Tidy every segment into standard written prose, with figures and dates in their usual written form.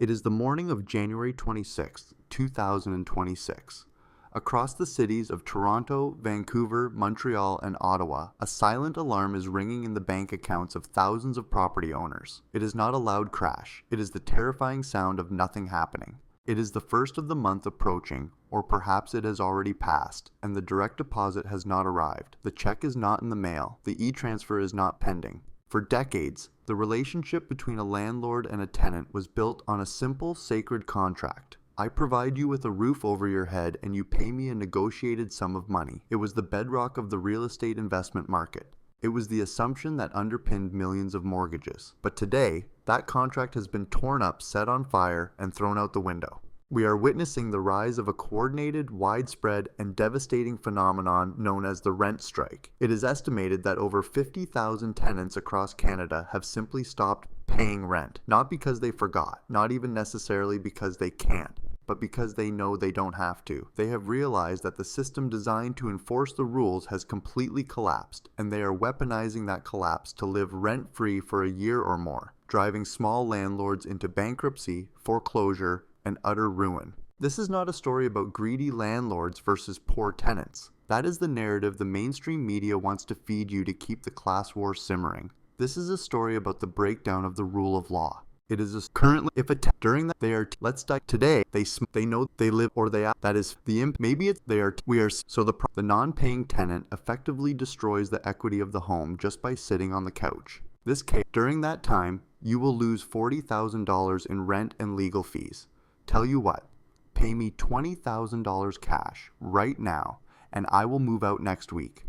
It is the morning of January 26, 2026. Across the cities of Toronto, Vancouver, Montreal, and Ottawa, a silent alarm is ringing in the bank accounts of thousands of property owners. It is not a loud crash. It is the terrifying sound of nothing happening. It is the first of the month approaching, or perhaps it has already passed, and the direct deposit has not arrived. The check is not in the mail. The e-transfer is not pending. For decades, the relationship between a landlord and a tenant was built on a simple, sacred contract. I provide you with a roof over your head and you pay me a negotiated sum of money. It was the bedrock of the real estate investment market. It was the assumption that underpinned millions of mortgages. But today, that contract has been torn up, set on fire, and thrown out the window. We are witnessing the rise of a coordinated, widespread, and devastating phenomenon known as the rent strike. It is estimated that over 50,000 tenants across Canada have simply stopped paying rent, not because they forgot, not even necessarily because they can't, but because they know they don't have to. They have realized that the system designed to enforce the rules has completely collapsed, and they are weaponizing that collapse to live rent-free for a year or more, driving small landlords into bankruptcy, foreclosure, and utter ruin. This is not a story about greedy landlords versus poor tenants. That is the narrative the mainstream media wants to feed you to keep the class war simmering. This is a story about the breakdown of the rule of law. It is currently, if a during that they are let's die today they know they live or they that is the maybe it's they are we are so the non-paying tenant effectively destroys the equity of the home just by sitting on the couch. This case during that time you will lose $40,000 in rent and legal fees. Tell you what, pay me $20,000 cash right now and I will move out next week.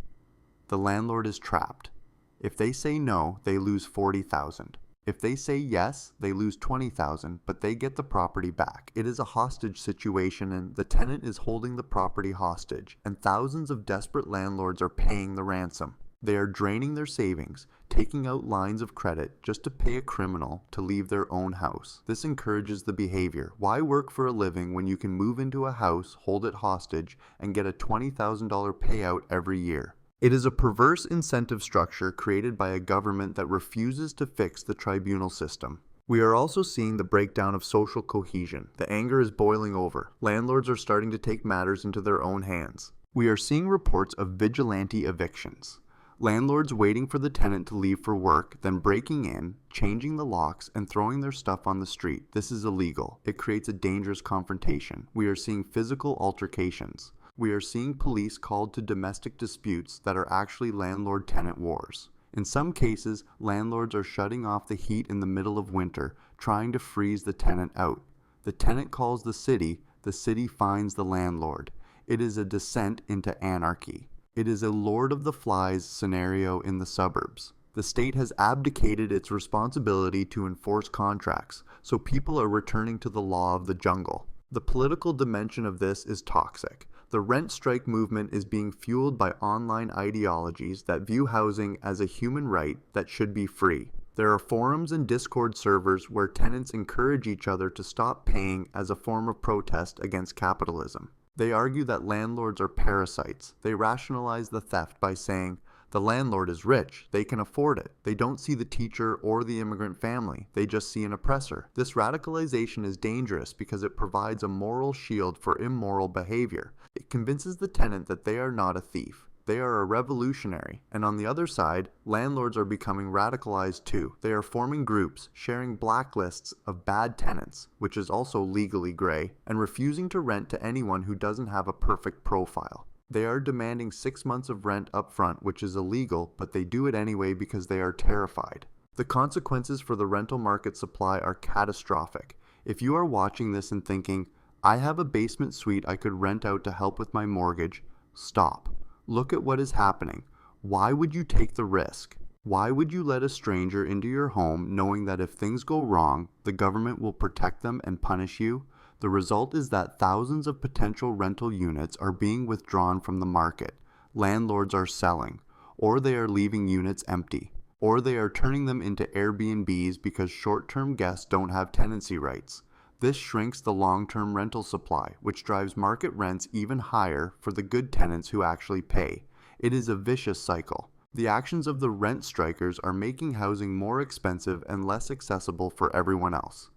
The landlord is trapped. If they say no, they lose $40,000. If they say yes, they lose $20,000, but they get the property back. It is a hostage situation and the tenant is holding the property hostage, and thousands of desperate landlords are paying the ransom. They are draining their savings, taking out lines of credit just to pay a criminal to leave their own house. This encourages the behavior. Why work for a living when you can move into a house, hold it hostage, and get a $20,000 payout every year? It is a perverse incentive structure created by a government that refuses to fix the tribunal system. We are also seeing the breakdown of social cohesion. The anger is boiling over. Landlords are starting to take matters into their own hands. We are seeing reports of vigilante evictions. Landlords waiting for the tenant to leave for work, then breaking in, changing the locks, and throwing their stuff on the street. This is illegal. It creates a dangerous confrontation. We are seeing physical altercations. We are seeing police called to domestic disputes that are actually landlord-tenant wars. In some cases, landlords are shutting off the heat in the middle of winter, trying to freeze the tenant out. The tenant calls the city fines the landlord. It is a descent into anarchy. It is a Lord of the Flies scenario in the suburbs. The state has abdicated its responsibility to enforce contracts, so people are returning to the law of the jungle. The political dimension of this is toxic. The rent strike movement is being fueled by online ideologies that view housing as a human right that should be free. There are forums and Discord servers where tenants encourage each other to stop paying as a form of protest against capitalism. They argue that landlords are parasites. They rationalize the theft by saying, the landlord is rich, they can afford it. They don't see the teacher or the immigrant family, they just see an oppressor. This radicalization is dangerous because it provides a moral shield for immoral behavior. It convinces the tenant that they are not a thief. They are a revolutionary. And on the other side, landlords are becoming radicalized too. They are forming groups, sharing blacklists of bad tenants, which is also legally gray, and refusing to rent to anyone who doesn't have a perfect profile. They are demanding 6 months of rent up front, which is illegal, but they do it anyway because they are terrified. The consequences for the rental market supply are catastrophic. If you are watching this and thinking, I have a basement suite I could rent out to help with my mortgage, stop. Look at what is happening. Why would you take the risk? Why would you let a stranger into your home knowing that if things go wrong, the government will protect them and punish you? The result is that thousands of potential rental units are being withdrawn from the market. Landlords are selling, or they are leaving units empty, or they are turning them into Airbnbs because short-term guests don't have tenancy rights. This shrinks the long-term rental supply, which drives market rents even higher for the good tenants who actually pay. It is a vicious cycle. The actions of the rent strikers are making housing more expensive and less accessible for everyone else.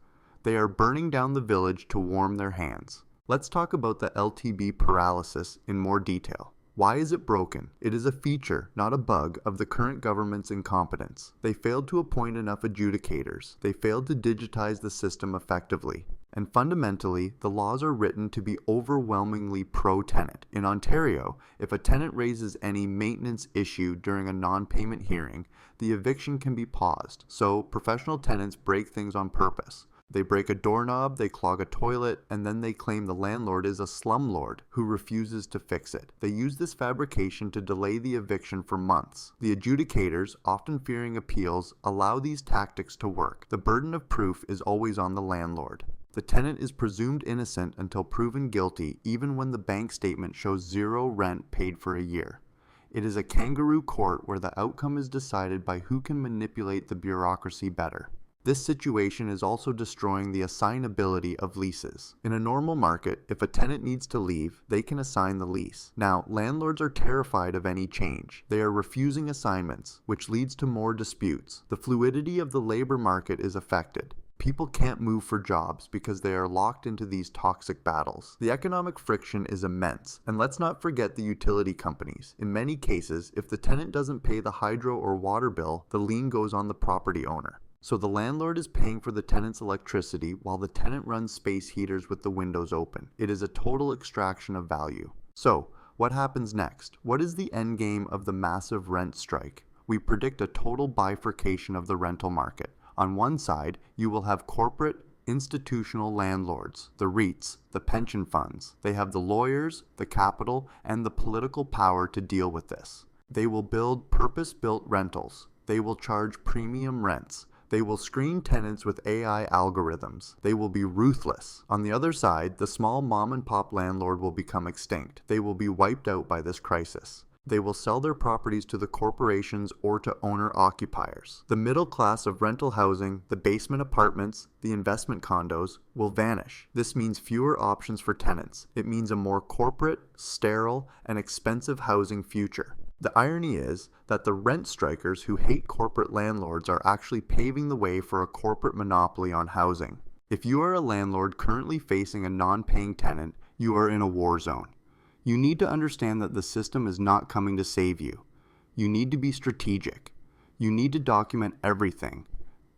They are burning down the village to warm their hands. Let's talk about the LTB paralysis in more detail. Why is it broken? It is a feature, not a bug, of the current government's incompetence. They failed to appoint enough adjudicators. They failed to digitize the system effectively. And fundamentally, the laws are written to be overwhelmingly pro-tenant. In Ontario, if a tenant raises any maintenance issue during a non-payment hearing, the eviction can be paused. So professional tenants break things on purpose. They break a doorknob, they clog a toilet, and then they claim the landlord is a slumlord who refuses to fix it. They use this fabrication to delay the eviction for months. The adjudicators, often fearing appeals, allow these tactics to work. The burden of proof is always on the landlord. The tenant is presumed innocent until proven guilty, even when the bank statement shows zero rent paid for a year. It is a kangaroo court where the outcome is decided by who can manipulate the bureaucracy better. This situation is also destroying the assignability of leases. In a normal market, if a tenant needs to leave, they can assign the lease. Now, landlords are terrified of any change. They are refusing assignments, which leads to more disputes. The fluidity of the labor market is affected. People can't move for jobs because they are locked into these toxic battles. The economic friction is immense, and let's not forget the utility companies. In many cases, if the tenant doesn't pay the hydro or water bill, the lien goes on the property owner. So the landlord is paying for the tenant's electricity while the tenant runs space heaters with the windows open. It is a total extraction of value. So, what happens next? What is the end game of the massive rent strike? We predict a total bifurcation of the rental market. On one side, you will have corporate, institutional landlords, the REITs, the pension funds. They have the lawyers, the capital, and the political power to deal with this. They will build purpose-built rentals. They will charge premium rents. They will screen tenants with AI algorithms. They will be ruthless. On the other side, the small mom-and-pop landlord will become extinct. They will be wiped out by this crisis. They will sell their properties to the corporations or to owner-occupiers. The middle class of rental housing, the basement apartments, the investment condos, will vanish. This means fewer options for tenants. It means a more corporate, sterile, and expensive housing future. The irony is that the rent strikers who hate corporate landlords are actually paving the way for a corporate monopoly on housing. If you are a landlord currently facing a non-paying tenant, you are in a war zone. You need to understand that the system is not coming to save you. You need to be strategic. You need to document everything,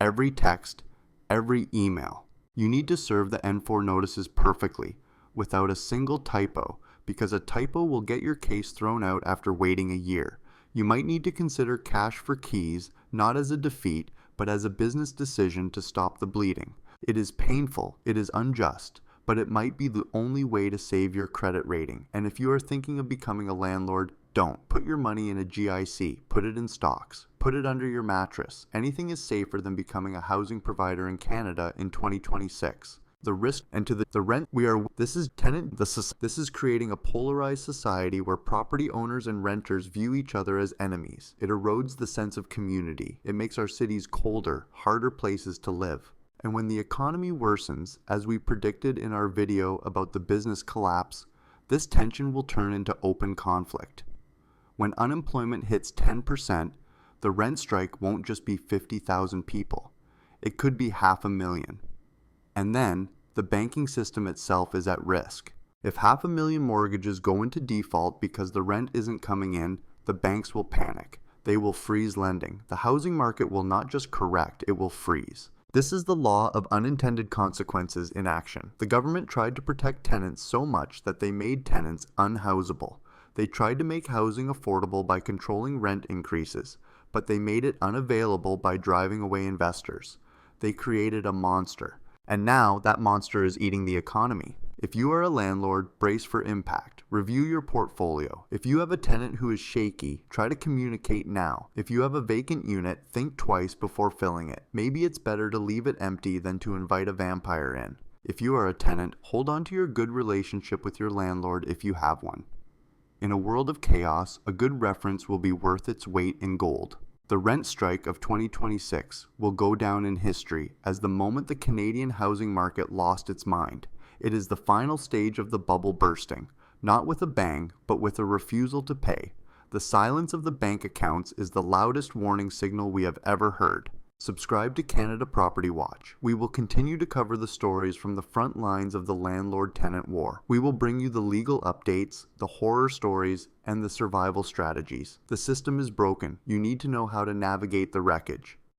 every text, every email. You need to serve the N4 notices perfectly, without a single typo, because a typo will get your case thrown out after waiting a year. You might need to consider cash for keys, not as a defeat, but as a business decision to stop the bleeding. It is painful, it is unjust, but it might be the only way to save your credit rating. And if you are thinking of becoming a landlord, don't. Put your money in a GIC, put it in stocks, put it under your mattress. Anything is safer than becoming a housing provider in Canada in 2026. The risk and to the rent this is creating a polarized society where property owners and renters view each other as enemies. It erodes the sense of community. It makes our cities colder, harder places to live. And when the economy worsens, as we predicted in our video about the business collapse, this tension will turn into open conflict. When unemployment hits 10%, the rent strike won't just be 50,000 people. It could be 500,000. And then, the banking system itself is at risk. If 500,000 mortgages go into default because the rent isn't coming in, the banks will panic. They will freeze lending. The housing market will not just correct, it will freeze. This is the law of unintended consequences in action. The government tried to protect tenants so much that they made tenants unhousable. They tried to make housing affordable by controlling rent increases, but they made it unavailable by driving away investors. They created a monster. And now that monster is eating the economy. If you are a landlord, brace for impact. Review your portfolio. If you have a tenant who is shaky, try to communicate now. If you have a vacant unit, think twice before filling it. Maybe it's better to leave it empty than to invite a vampire in. If you are a tenant, hold on to your good relationship with your landlord if you have one. In a world of chaos, a good reference will be worth its weight in gold. The rent strike of 2026 will go down in history as the moment the Canadian housing market lost its mind. It is the final stage of the bubble bursting, not with a bang, but with a refusal to pay. The silence of the bank accounts is the loudest warning signal we have ever heard. Subscribe to Canada Property Watch. We will continue to cover the stories from the front lines of the landlord-tenant war. We will bring you the legal updates, the horror stories, and the survival strategies. The system is broken. You need to know how to navigate the wreckage.